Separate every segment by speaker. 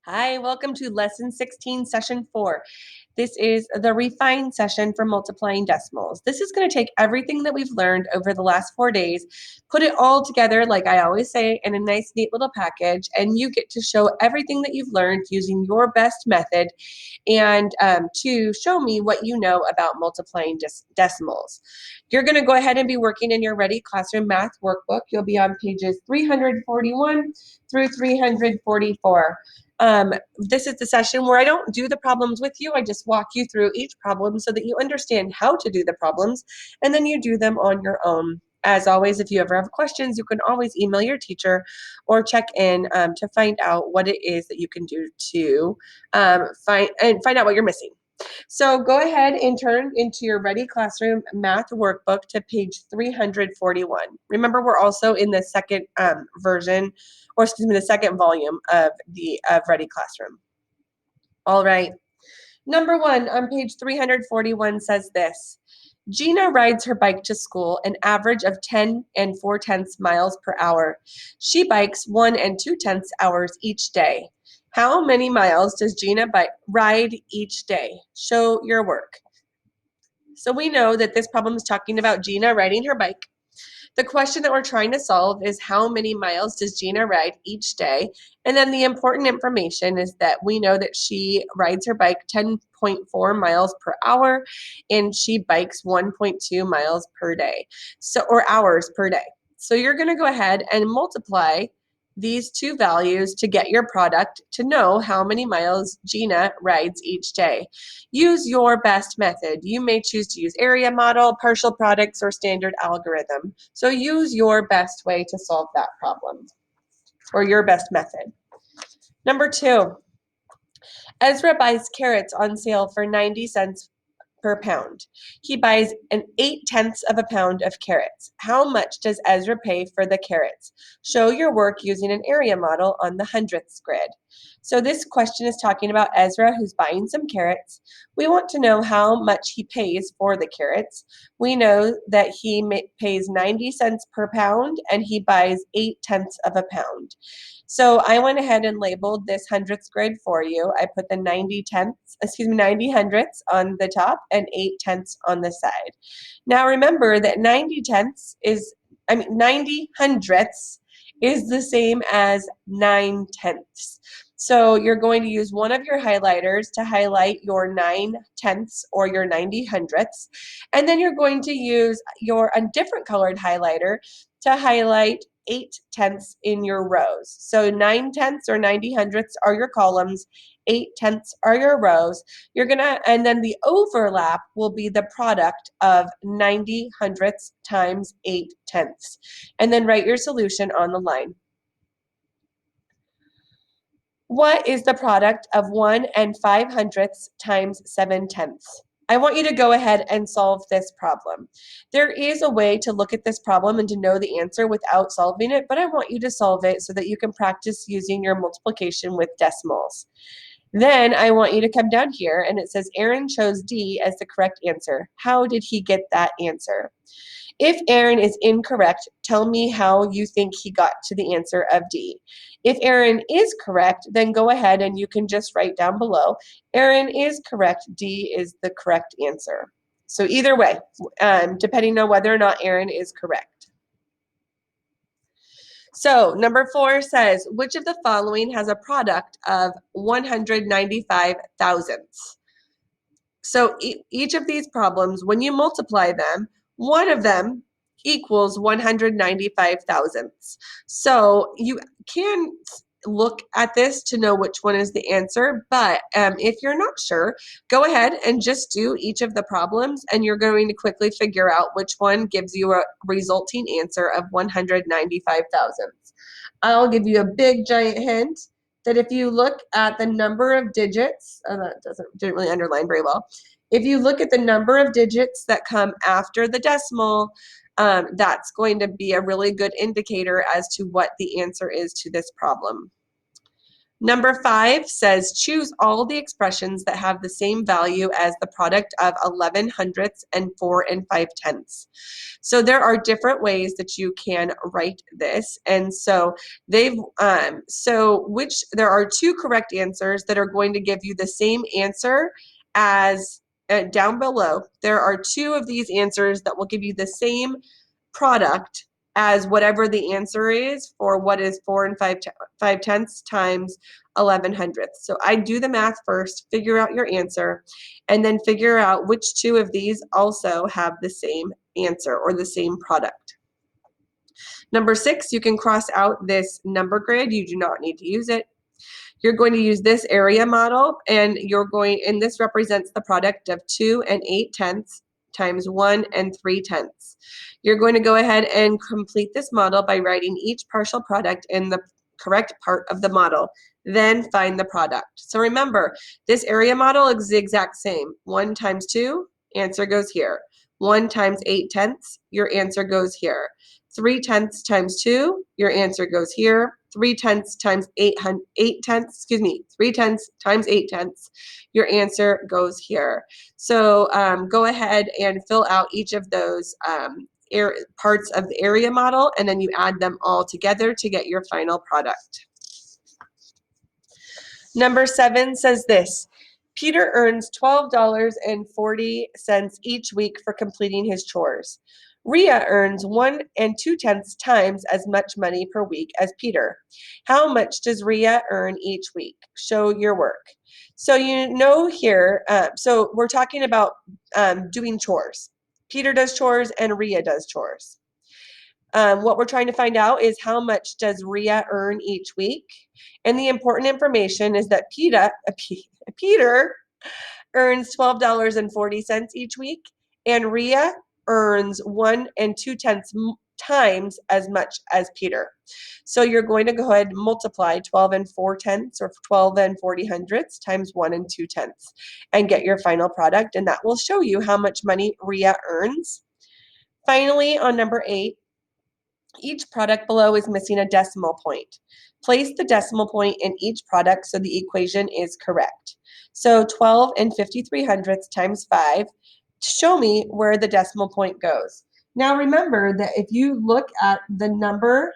Speaker 1: Hi, welcome to Lesson 16, Session 4. This is the refined session for multiplying decimals. This is going to take everything that we've learned over the last 4 days, put it all together, like I always say, in a nice, neat little package, and you get to show everything that you've learned using your best method and to show me what you know about multiplying decimals. You're going to go ahead and be working in your Ready Classroom Math workbook. You'll be on pages 341 through 344. This is the session where I don't do the problems with you. I just walk you through each problem so that you understand how to do the problems, and then you do them on your own. As always, if you ever have questions, you can always email your teacher or check in to find out what it is that you can do to find out what you're missing. So go ahead and turn into your Ready Classroom Math workbook to page 341. Remember, we're also in the second version, or excuse me, the second volume of Ready Classroom. All right. Number 1 on page 341 says this. Gina rides her bike to school an average of 10 and 4/10 miles per hour. She bikes 1 and 2/10 hours each day. How many miles does Gina ride each day? Show your work. So we know that this problem is talking about Gina riding her bike. The question that we're trying to solve is how many miles does Gina ride each day? And then the important information is that we know that she rides her bike 10.4 miles per hour and she bikes 1.2 miles per day. Or hours per day. So you're going to go ahead and multiply these two values to get your product to know how many miles Gina rides each day. Use your best method. You may choose to use area model, partial products, or standard algorithm. So use your best way to solve that problem, or your best method. Number 2, Ezra buys carrots on sale for 90 cents per pound. He buys an 8/10 of a pound of carrots. How much does Ezra pay for the carrots? Show your work using an area model on the hundredths grid. So this question is talking about Ezra who's buying some carrots. We want to know how much he pays for the carrots. We know that he pays 90 cents per pound and he buys 8/10 of a pound. So I went ahead and labeled this hundredths grid for you. I put the 90 hundredths on the top and 8/10 on the side. Now remember that 90 hundredths is the same as 9/10. So you're going to use one of your highlighters to highlight your 9/10 or your 90 hundredths. And then you're going to use a different colored highlighter to highlight 8/10 in your rows. So 9/10 or 90 hundredths are your columns, 8/10 are your rows. And then the overlap will be the product of 90 hundredths times 8/10. And then write your solution on the line. What is the product of 1 and 5 hundredths times 7/10? I want you to go ahead and solve this problem. There is a way to look at this problem and to know the answer without solving it, but I want you to solve it so that you can practice using your multiplication with decimals. Then I want you to come down here and it says Aaron chose D as the correct answer. How did he get that answer? If Aaron is incorrect, tell me how you think he got to the answer of D. If Aaron is correct, then go ahead and you can just write down below, Aaron is correct, D is the correct answer. So either way, depending on whether or not Aaron is correct. So number 4 says, which of the following has a product of 195 thousandths? So each of these problems, when you multiply them, one of them equals 195 thousandths. So you can look at this to know which one is the answer, but if you're not sure, go ahead and just do each of the problems and you're going to quickly figure out which one gives you a resulting answer of 195 thousandths. I'll give you a big giant hint that if you look at the number of digits, didn't really underline very well. If you look at the number of digits that come after the decimal, that's going to be a really good indicator as to what the answer is to this problem. Number 5 says choose all the expressions that have the same value as the product of 11 hundredths and 4 and 5 tenths. So there are different ways that you can write this. And so there are 2 correct answers that are going to give you the same answer as down below. There are 2 of these answers that will give you the same product as whatever the answer is for what is 4 and 5 tenths times 11 hundredths. So I do the math first, figure out your answer, and then figure out which 2 of these also have the same answer or the same product. Number 6, you can cross out this number grid. You do not need to use it. You're going to use this area model, and this represents the product of 2 and 8 tenths times 1 and 3 tenths. You're going to go ahead and complete this model by writing each partial product in the correct part of the model, then find the product. So remember, this area model is the exact same. 1 times 2, answer goes here. 1 times 8 tenths, your answer goes here. 3 tenths times 2, your answer goes here. 3 tenths times 3 tenths times 8 tenths, your answer goes here. So go ahead and fill out each of those parts of the area model, and then you add them all together to get your final product. Number 7 says this: Peter earns $12.40 each week for completing his chores. Ria earns 1 2/10 times as much money per week as Peter. How much does Ria earn each week? Show your work. So you know here, so we're talking about doing chores. Peter does chores and Ria does chores. What we're trying to find out is how much does Ria earn each week? And the important information is that Peter earns $12.40 each week, and Ria earns 1 2/10 times as much as Peter. So you're going to go ahead and multiply 12 and 4/10 or 12 and 40 hundredths times 1 2/10 and get your final product, and that will show you how much money Ria earns. Finally, on number 8, each product below is missing a decimal point. Place the decimal point in each product so the equation is correct. So 12 and 53 hundredths times 5, show me where the decimal point goes. Now remember that if you look at the number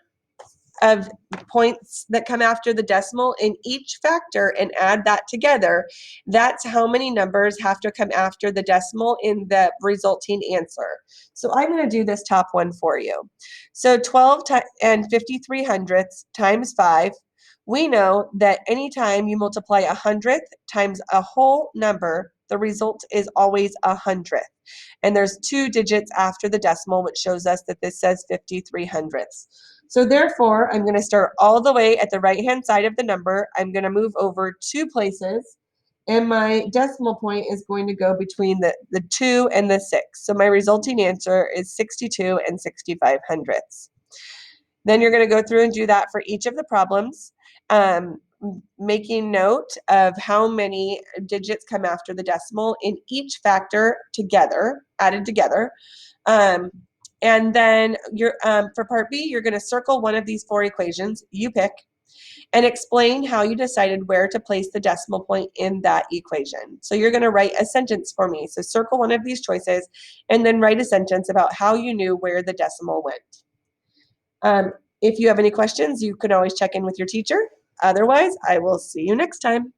Speaker 1: of points that come after the decimal in each factor and add that together, that's how many numbers have to come after the decimal in the resulting answer. So I'm going to do this top one for you. So 12 and 53 hundredths times 5, we know that anytime you multiply a hundredth times a whole number, the result is always a hundredth. And there's 2 digits after the decimal, which shows us that this says 53 hundredths. So therefore, I'm going to start all the way at the right-hand side of the number. I'm going to move over 2 places, and my decimal point is going to go between the 2 and the 6. So my resulting answer is 62 and 65 hundredths. Then you're going to go through and do that for each of the problems, making note of how many digits come after the decimal in each factor together, added together. And then for part B, you're going to circle one of these 4 equations, you pick, and explain how you decided where to place the decimal point in that equation. So you're going to write a sentence for me. So circle one of these choices and then write a sentence about how you knew where the decimal went. If you have any questions, you can always check in with your teacher. Otherwise, I will see you next time.